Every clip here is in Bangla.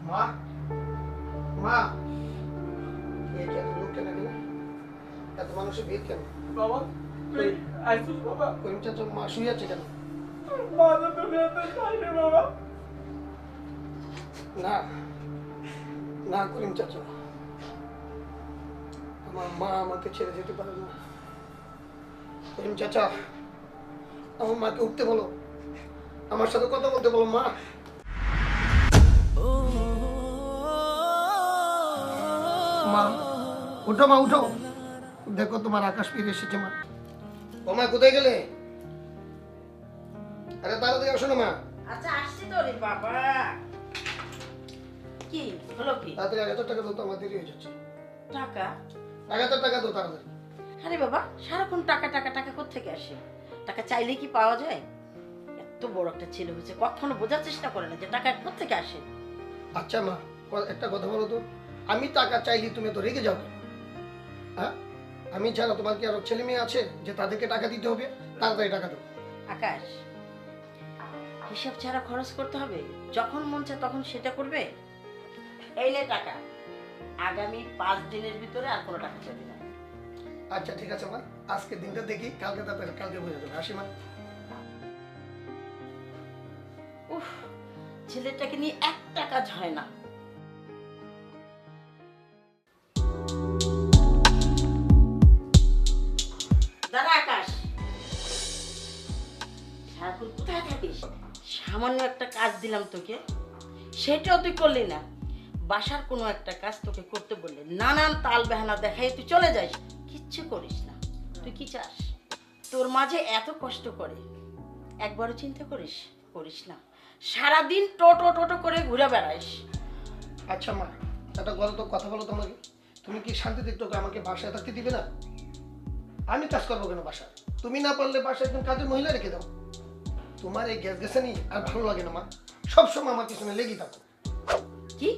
মা মা এই কেন লোক কেন গেল এত মানুষের ভিড় কেন বাবা তুই আইসুস বাবা করিম চাচা মা শুয়ে আছে কেন মা তো দুনিয়াতে নাই রে বাবা না না করিম চাচা আমার মা আমাকে ছেড়ে যেতে পারে না করিম চাচা আমার মাকে উঠতে বলো আমার সাথে কথা বলতে বলো মা মা উঠো মা উঠো দেখো তোমার আকাশ ফিরে এসেছে মা ও মা কোথায় গেলে আরে তাড়াতাড়ি আসো না মা আচ্ছা আসছি তো রে বাবা কি হলো কি তাড়াতাড়ি 1000 টাকা দাও তো আমার দেরি হয়ে যাচ্ছে টাকা 1000 টাকা দাও তাড়াতাড়ি আরে বাবা সারাক্ষণ টাকা টাকা টাকা কোত্থেকে আসে টাকা চাইলে কি পাওয়া যায় এত বড় একটা ছেলে হয়েছে কখনো বোঝার চেষ্টা করে না যে টাকা কোত্থেকে আসে আচ্ছা মা একটা কথা বলো তো আমি টাকা চাইলি তুমি তো রেগে যাও কেন? হ্যাঁ আমি ছাড়া তোমার কি আরো ছেলে মেয়ে আছে যে তাদেরকে টাকা দিতে হবে তাড়াতাড়ি টাকা দাও আকাশ হিসাব ছাড়া খরচ করতে হবে যখন মন চায় তখন সেটা করবে এই নে টাকা আগামী 5 দিনের ভিতরে আর কোনো টাকা চাইবে না আচ্ছা ঠিক আছে মা আজকে দিনটা দেখি কালকে তাড়াতাড়ি কালকে বোঝা যাবে আসি মা উফ ছেলেটাকে নিয়ে একটা কাজ হয় না দাঁড়া আকাশ সারাক্ষণ কোথায় থাকিস সামান্য একটা কাজ দিলাম তোকে সেটাও তুই করলি না বাসার কোনো একটা কাজ তোকে করতে বললে নানান তাল বাহানা দেখাই তুই চলে যাস কিচ্ছু করিস না তুই কি চাস তোর মাঝে এত কষ্ট করে একবারও চিন্তা করিস করিস না সারাদিন টোটো টোটো করে ঘুরে বেড়াইস আচ্ছা মা একটা গল্প কথা বলো তোমাকে তুমি কি শান্তিতে একটু আমাকে বাসায় থাকতে দিবে না আমি কাজ করবো কেন বাসায় তুমি না পারলে বাসায় একজন কাজের মহিলা রেখে দাও তোমার এই গ্যাস গ্যাসানি আর ভালো লাগে না মা সবসময় আমার পিছনে লেগে থাকো কি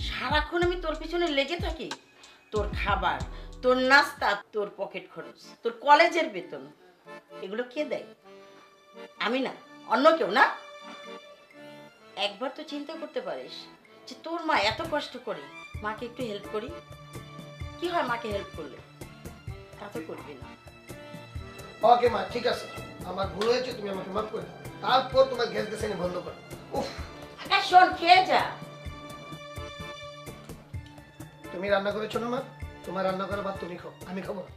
সারাক্ষণ আমি তোর পিছনে লেগে থাকি তোর খাবার তোর নাস্তা তোর পকেট খরচ তোর কলেজের বেতন এগুলো কে দেয় আমি না অন্য কেউ না একবার তো চিন্তা করতে পারিস যে তোর মা এত কষ্ট করে মাকে একটু হেল্প করি কি হয় মাকে হেল্প করলে তা তো করবি না ওকে মা ঠিক আছে আমার ভুল হয়েছে তুমি আমাকে মাফ করে দাও তারপর তোমার গ্যাস গ্যাসানি বন্ধ করো উফ আকাশ শোন খেয়ে যা তুমি রান্না করেছো না মা তোমার রান্না করা ভাত তুমি খাও আমি খাবো না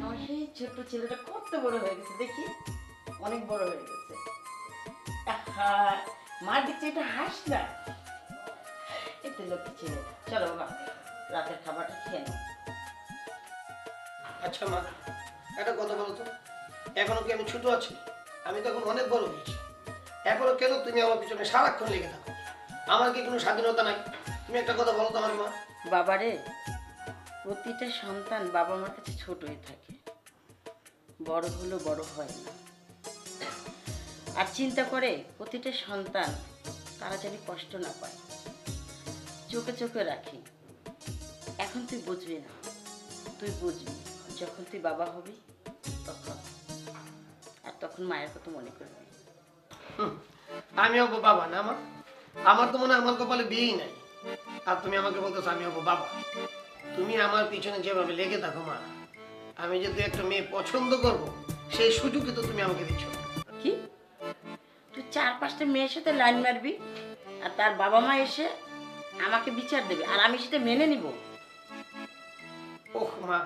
আমার সেই ছোট্ট ছেলেটা কত বড় হয়ে গেছে দেখি অনেক বড় হয়ে গেছে আহা, মার দিচ্ছে এটা হাস না এতে লক্ষ্মী ছেলে চলো বাবা রাতের খাবারটা খেয়ে নাও আচ্ছা মা একটা কথা বলো তো এখনো কি আমি ছোট আছি আমি তো এখন অনেক বড় হয়েছি এখনো কেন তুমি আমার পিছনে সারাক্ষণ লেগে থাকো আমার কি কোনো স্বাধীনতা নাই তুমি একটা কথা বলো তো আমার মা বাবারে প্রতিটা সন্তান বাবা মার কাছে ছোট হয়ে থাকে বড় হলেও বড় হয় না আর চিন্তা করে প্রতিটা সন্তান তারা যেন কষ্ট না পায় চোখে চোখে রাখি এখন তুই বুঝবি না তুই বুঝবি যখন তুই বাবা হবি তখন আর তখন মায়ের কথা মনে করবি আমি হবো বাবা না আমার আমার তো মনে হয় আমার কপালে বিয়েই নাই আর তুমি আমাকে বলতেছো আমি হবো বাবা তুমি আমার পিছনে যেভাবে লেগে থাকো মা আমি যদি একটা মেয়ে পছন্দ করব সেই সুযোগই তো তুমি আমাকে দিচ্ছ কি তুই 4-5টা মেয়ের সাথে লাইন মারবি আর তার বাবা মা এসে আমাকে বিচার দেবে আর আমি সেটা মেনে নিব ওহ মা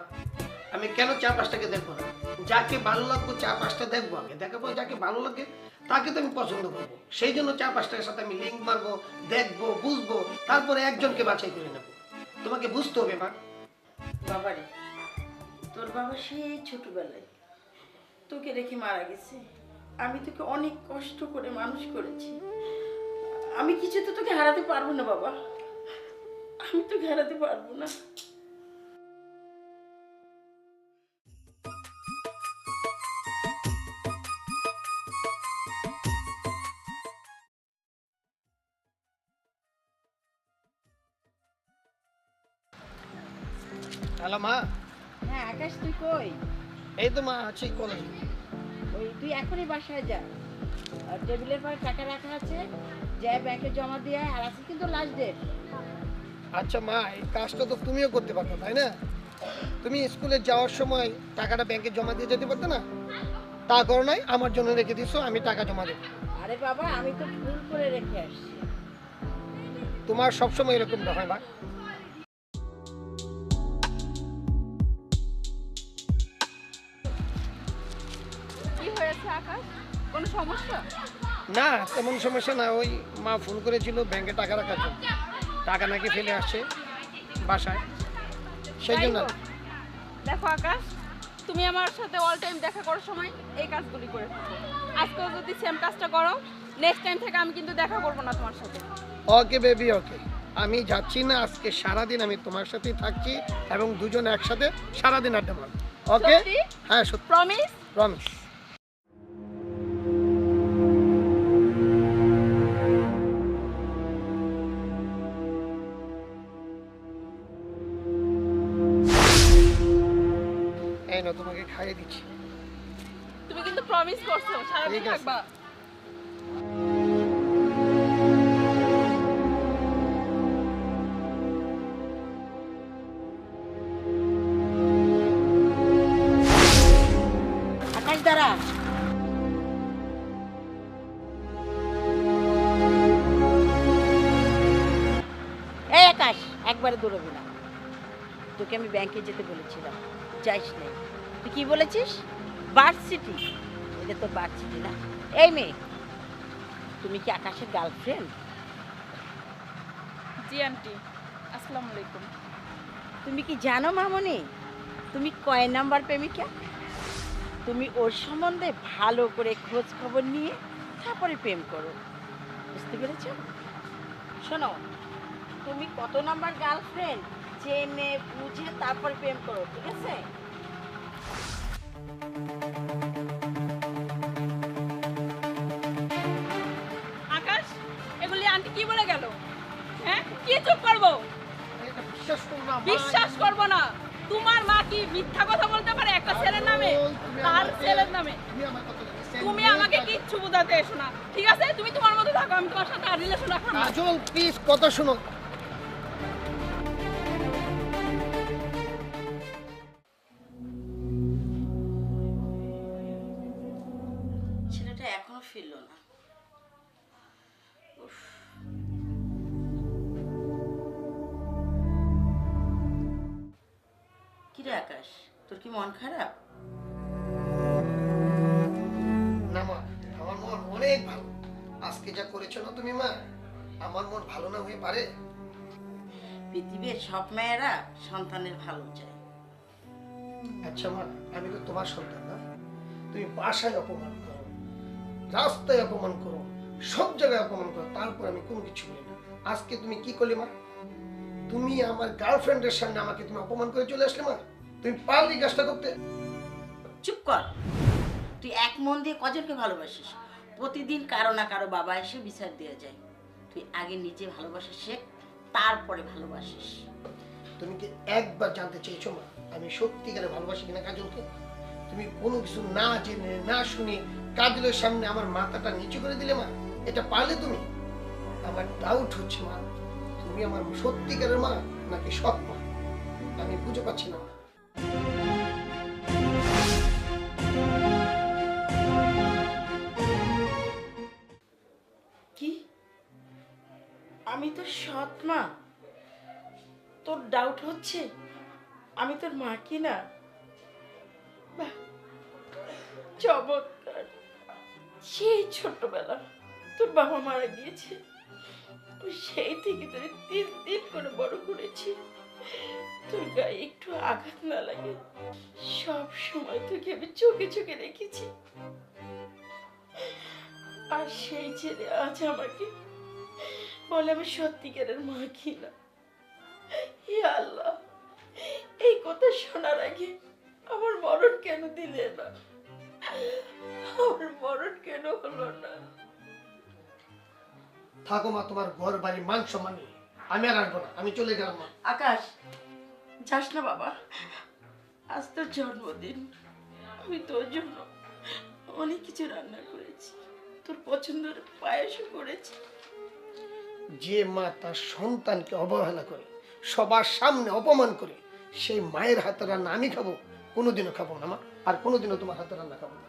আমি কেন 4-5টাকে দেখবো না যাকে ভালো লাগবে 4-5টা দেখবো আগে দেখাবো যাকে ভালো লাগে তাকে তো আমি পছন্দ করবো সেই জন্য 4-5টার সাথে আমি লিঙ্ক মারবো দেখবো বুঝবো তারপরে একজনকে বাছাই করে নেবো তোমাকে বুঝতে হবে মা বাবারে তোর বাবা সেই ছোটবেলায় তোকে রেখে মারা গেছে আমি তোকে অনেক কষ্ট করে মানুষ করেছি আমি কিছু তো তোকে হারাতে পারবো না বাবা আমি তোকে হারাতে পারবো না। হ্যালো মা। হ্যাঁ আকাশ, তুই কই? এই তো মা আছি কলেজে। ওই তুই এখনই বাসায় যা, আর টেবিলের পরে টাকা রাখা আছে, যা ব্যাংকে জমা দিয়ে আয়, আর আছে কিন্তু লাস্ট ডেট। আচ্ছা মা, এই কাজটা তো তুমিও করতে পারতো তাই না? তুমি স্কুলে যাওয়ার সময় টাকাটা ব্যাংকে জমা দিয়ে যেতে পারতো না? তা করো নাই, আমার জন্য রেখে দিছো, আমি টাকা জমা দেবো। আরে বাবা, আমি তো ভুল করে রেখে আসছি। তোমার সবসময় এরকমটা হয় মা। কি হয়েছে আকাশ? কোনো সমস্যা? না তেমন সমস্যা না, ওই মা ফোন করেছিল ব্যাংকে টাকা রাখার জন্য, টাকা নাকি ফেলে আসছে বাসায়, সেই যাই জন্য। হোক, দেখো আকাশ, তুমি আমার সাথে অল টাইম দেখা করার সময় এই কাজগুলি করে থাকো। আজকেও যদি সেম কাজটা করো, নেক্সট টাইম থেকে আমি কিন্তু দেখা করবো না তোমার সাথে। ওকে বেবি ওকে, আমি যাচ্ছি না, আজকে সারাদিন আমি তোমার সাথেই থাকছি এবং দুজন একসাথে সারাদিন আড্ডা মারব। ওকে? সত্যি? হ্যাঁ সত্যি, প্রমিস? প্রমিস। এই না, তোমাকে খাইয়ে দিচ্ছি। তুমি কিন্তু প্রমিস করছো সারাদিন ঠিক আছে। থাকবা। আকাশ দাঁড়া। এই আকাশ, একবারে দৌড়বি না। তোকে আমি ব্যাংকে যেতে বলেছিলাম, যাইস নাই। তুই কি বলেছিস? ভার্সিটি? এটা তো ভার্সিটি না। এই মেয়ে, তুমি কি আকাশের গার্লফ্রেন্ড? জি আন্টি, আসসালামু আলাইকুম। তুমি কি জানো মামনি, তুমি কয় নাম্বার প্রেমিকা? তুমি ওর সম্বন্ধে ভালো করে খোঁজ খবর নিয়ে তারপরে প্রেম করো, বুঝতে পেরেছ? শোনো, তুমি কত নাম্বার গার্লফ্রেন্ড জেনে বুঝে তারপর প্রেম করো, ঠিক আছে? আকাশ, এগুলি আন্টি কি বলে গেল? হ্যাঁ, কি চুপ করবো? এটা বিশ্বাস করো না মা। বিশ্বাস করবো না? তোমার মা কি মিথ্যা কথা বলতে পারে একটা ছেলের নামে? তুমি তার আমাকে- ছেলের নামে? তুমি আমার কথা বলো। তুমি আমাকে কিচ্ছু বোঝাতে এসো না, ঠিক আছে? তুমি তোমার মতো থাকো, আমি তোমার সাথে আর রিলেশন রাখবো না। কাজল প্লিজ কথা শোনো। ছেলেটা এখনো ফিরলো না। উফ। কিরে আকাশ, তোর কি মন খারাপ? না মা, আমার মন অনেক ভালো। আজকে যা করেছো না তুমি মা, আমার মন ভালো না হয়ে পারে? পৃথিবীর সব মেয়েরা সন্তানের ভালো চায়। আচ্ছা মা, আমি তো তোমার সন্তান না? তুমি বাসায় অপমান করো, রাস্তায় অপমান করো, সব জায়গায় অপমান করো, তারপর আমি কোনো কিছু বলি না। আজকে তুমি কি করলে মা? তুমি আমার গার্লফ্রেন্ডের সামনে আমাকে তুমি অপমান করে চলে আসলে মা। তুমি পারলি কাজটা করতে? চুপ কর। তুই এক মন দিয়ে কজনকে ভালোবাসিস? প্রতিদিন কারো না কারো বাবা এসে বিচার দিয়ে যায়। তুই আগে নিজে ভালোবাসা শেখ, তারপরে ভালোবাসিস। তুমি কি একবার জানতে চেয়েছো মা আমি সত্যিকারে ভালোবাসি কিনা কাজলকে? তুমি কোনো কিছু না জেনে না শুনে কাজলের সামনে আমার মাথাটা নিচু করে দিলে মা। এটা পারলে তুমি? আমার ডাউট হচ্ছে মা, তুমি আমার সত্যিকারের মা নাকি সৎ মা, আমি বুঝে পাচ্ছি না মা। কি? আমি তো সৎ মা? তোর ডাউট হচ্ছে আমি তোর মা কি না? বাহ, চমৎকার। সেই ছোটবেলা তোর বাবা মারা গিয়েছে, আমি সেই থেকে তোর তিন দিন করে বড় করেছি। তোর গায়ে একটু আঘাত না লাগে, সব সময় তোকে আমি চোখে চোখে রেখেছি। আর সেই ছেলে আজ আমাকে বলে আমি সত্যিকারের মা কি না। হে আল্লাহ, এই কথা শোনার আগে আমার মরণ কেন দিলে না? আমার মরণ কেন হলো না? থাকো মা, তোমার ঘর বাড়ি মান সম্মান নিয়ে। আমি আর আসবো না, আমি চলে গেলাম মা। আকাশ, যাস না বাবা, আজ তোর জন্মদিন। আমি তোর জন্য অনেক কিছু রান্না করেছি, তোর পছন্দের পায়েসও করেছি। যে মা তার সন্তানকে অবহেলা করে, সবার সামনে অপমান করে, সেই মায়ের হাতে রান্না আমি খাবো? কোনোদিনও খাবো না মা, আর কোনোদিনও তোমার হাতে রান্না খাবো না।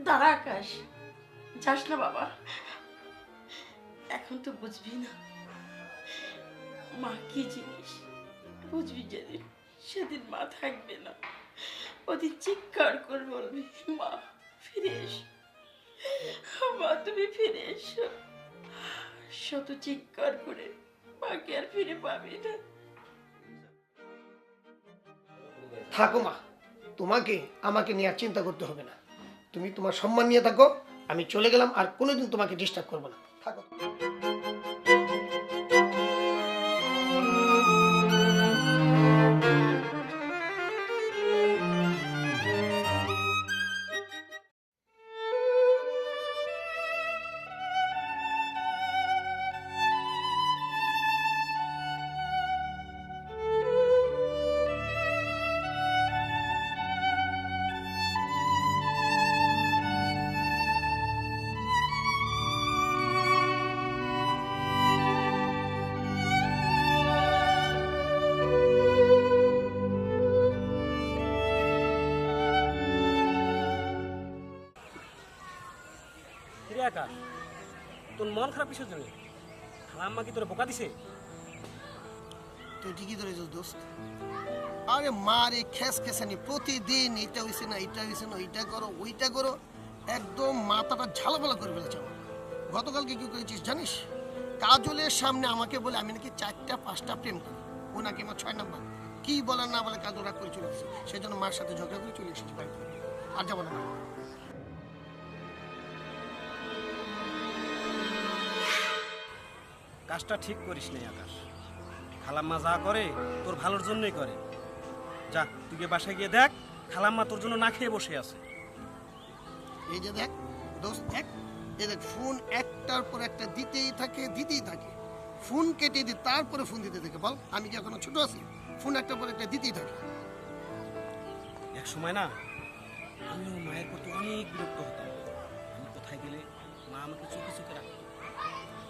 দাঁড়া আকাশ, যাস না বাবা, এখন তো বুঝবি না মা কি জিনিস। বুঝবি যেদিন, সেদিন মা থাকবে না, ওদিন চিৎকার করে বলবি, মা ফিরে এসো, মা তুমি ফিরে এসো। শত চিৎকার করে মাকে আর ফিরে পাবি না। থাকো মা, তোমাকে আমাকে নিয়ে আর চিন্তা করতে হবে না। তুমি তোমার সম্মান নিয়ে থাকো, আমি চলে গেলাম, আর কোনোদিন তোমাকে ডিস্টার্ব করবো না। থাকো। কিরে আকাশ, তোর মন খারাপ কিসের জন্য? আম্মা কি তোর বোকা দিছে? তুই ঠিকই ধরেছিস দোস্ত। আরে মার এই খেস খেসানি প্রতিদিন, এটা হইছে না, এটা হইছে না, ওইটা করো, ওইটা করো, একদম মাথাটা ঝালাপালা করে ফেলেছে আমার। গতকালকে কি করেছিস জানিস? কাজলের সামনে আমাকে বলে আমি নাকি 4টা 5টা প্রেম করি, ও নাকি আমার 6 নাম্বার। কি বলার না বলে কাজল রাগ করে চলে এসেছে, সেজন্য মার সাথে ঝগড়া করে চলে এসেছি বাড়িতে। আর যাবো না। কাজটা ঠিক করিস নাই আকাশ। খালাম্মা যা করে তোর ভালোর জন্যই করে। যা, তুই গিয়ে বাসায় গিয়ে দেখ, খালাম্মা তোর জন্য না খেয়ে বসে আছে। এই যে দেখ দোস্ত, দেখ এই দেখ, ফোন একটার পর একটা দিতেই থাকে। ফোন কেটে দি, তারপরে ফোন দিতে থাকে। বল, আমি কি এখনো ছোট আছি? ফোন একটার পর একটা দিতেই থাকে। এক সময় না আমিও মায়ের প্রতি অনেক বিরক্ত হতাম। আমি কোথায় গেলে মা আমাকে চোখে চোখে রাখতো,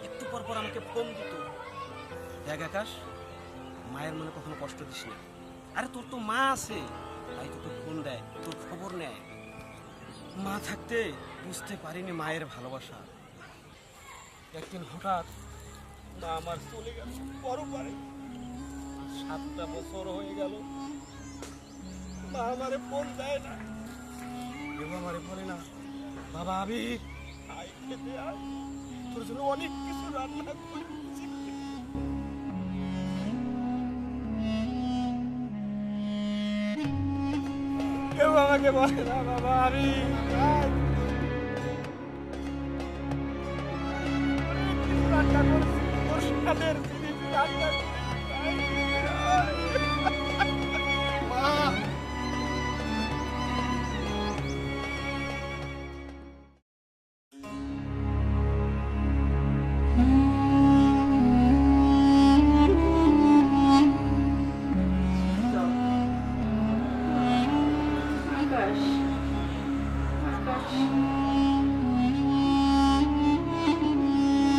একটু পর পর আমাকে ফোন দিত। দেখ আকাশ, মায়ের মনে কখনো কষ্ট দিস না। আরে তোর তো মা আছে, তাই তোকে ফোন দেয়, তোর খবর নেয়। মা থাকতে বুঝতে পারিনি মায়ের ভালোবাসা। একদিন হঠাৎ মা আমার চলে গেল বড় পারে। 7টা বছর হয়ে গেল মা আমারে ফোন দেয় না, কেউ আমারে বলে না, বাবা আমি আয় খেতে আয়, তোর জন্য অনেক কিছু রান্না করেছি। কেউ আমাকে বলে না, বাবা আমি আয়। রান্না করছি, তোর স্বাদের জিনিস রান্না করেছি, আয়। মা, আকাশ, আকাশ,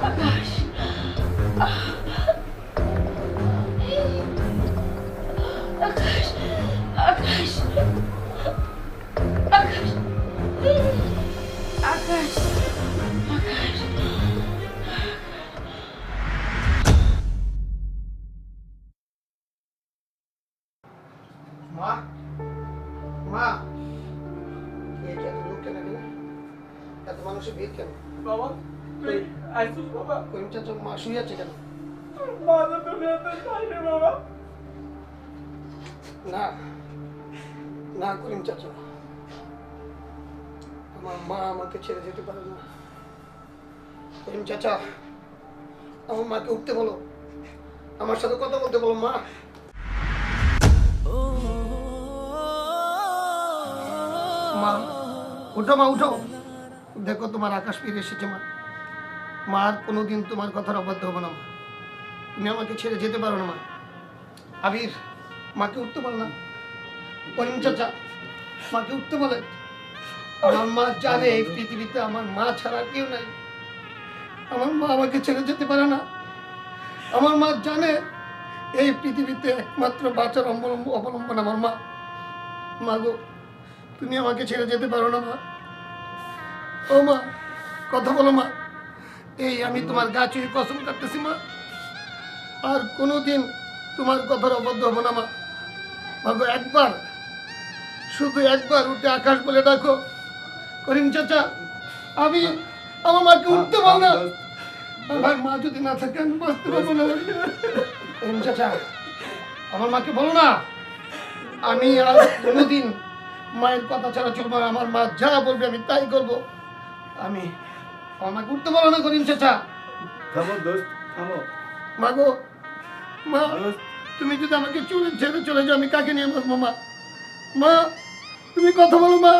আকাশ, আকাশ, আকাশ, আকাশ, আকাশ, আকাশ। মা, মা, এই যে এত লোক কেন এখানে? এত মানুষের ভিড় কেন? বাবা তুই আইসুস বাবা? করিম চাচা মা শুয়ে আছে কেন? মা তো দুনিয়াতে চাই রে বাবা। না না করিম চাচা, আমার মা আমাকে ছেড়ে যেতে পারে না। করিম চাচা, আমার মাকে উঠতে বলো, আমার সাথে কথা বলতে বলো। মা, মা উঠো, মা উঠো। দেখো তোমার আকাশ ফিরে এসেছে মা। মা আর কোনোদিন তোমার কথার অবাধ্য হবো না মা। তুমি আমাকে ছেড়ে যেতে পারো না মা। আবির, মাকে উঠতে বল না। করিম চাচা, মাকে উঠতে বলে। আমার মা জানে এই পৃথিবীতে আমার মা ছাড়া কেউ নাই। আমার মা আমাকে ছেড়ে যেতে পারে না। আমার মা জানে এই পৃথিবীতে একমাত্র বাঁচার অবলম্বন আমার মা। মা গো, তুমি আমাকে ছেড়ে যেতে পারো না মা। ও মা, কথা বলো মা। এই আমি তোমার গা ছুঁয়ে কসম কাটতেছি মা, আর কোনোদিন তোমার কথার অবদ্ধ হবো না মা। মা গো, একবার, শুধু একবার উঠে আকাশ বলে ডাকো। করিম চাচা, আমি আমার মাকে উঠতে বল না। আমার মা যদি না থাকে আমি বাঁচতে পারবো না। করিম চাচা, আমার মাকে বলো না। আমি আর কোনোদিন মায়ের কথা ছাড়া চলবো না। আমার মা যা বলবে আমি তাই করবো। আমি আমার মাকে উঠতে বলো না করিম চাচা। থামো দোস্ত, থামো। মা গো, মা, তুমি যদি আমাকে ছেড়ে চলে যাও আমি কাকে নিয়ে বাঁচবো মা? মা, তুমি কথা বলো মা।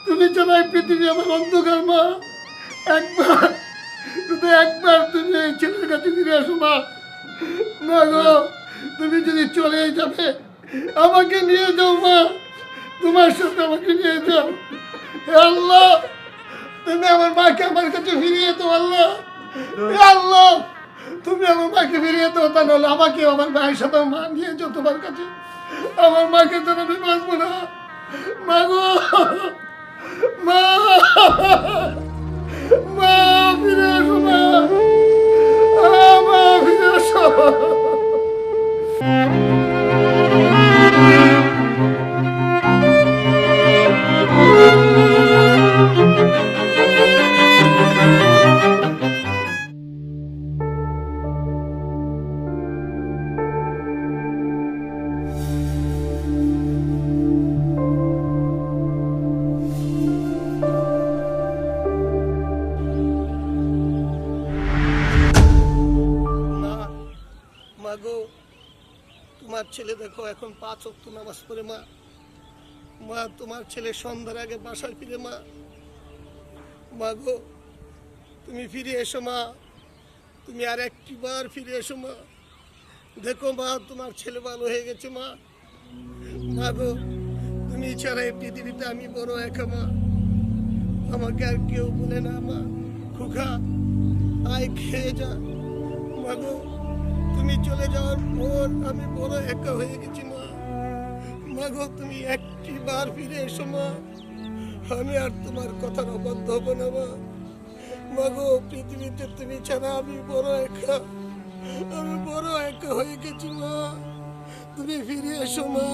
তুমি ছাড়া এই পৃথিবী আমার অন্ধকার মা। একবার, শুধু একবার তুমি এই ছেলের কাছে ফিরে আসো মা। মা গো, তুমি যদি চলে যাবে আমাকে নিয়ে যাও মা। তোমার সাথে আমাকে নিয়ে যাও। হে আল্লাহ, তুমি আমার মাকে আমার কাছে ফিরিয়ে দাও আল্লাহ। হে আল্লাহ, তুমি আমার মাকে ফিরিয়ে দাও, তা নাহলে আমাকে আমার মায়ের সাথে মা নিয়ে যাও তোমার কাছে। আমার মাকে তো আমি বাঁচবো না। মা গো, মা, মা ফিরে আসো মা। মা ফিরে আসো। মা, মা গো, তোমার ছেলে দেখো এখন 5 ওয়াক্ত নামাজ পড়ে মা। মা, তোমার ছেলে সন্ধ্যার আগে বাসায় ফিরে মা। মা গো, তুমি ফিরে এসো মা। তুমি আর একটিবার ফিরে এসো মা। দেখো মা, তোমার ছেলে ভালো হয়ে গেছে মা। মা গো, তুমি ছাড়া এই পৃথিবীতে আমি বড় একা মা। আমাকে আর কেউ বলে না মা। খুখা, আয় খেয়ে যা। মা গো, তুমি চলে যাওয়ার পর আমি বড় একা হয়ে গেছি মা। মা গো, তুমি একটিবার ফিরে এসো মা। আমি আর তোমার কথার অবাধ্য হব না মা। মা গো, পৃথিবীতে তুমি ছাড়া আমি বড় একা। আমি বড় একা হয়ে গেছি মা। তুমি ফিরে এসো মা।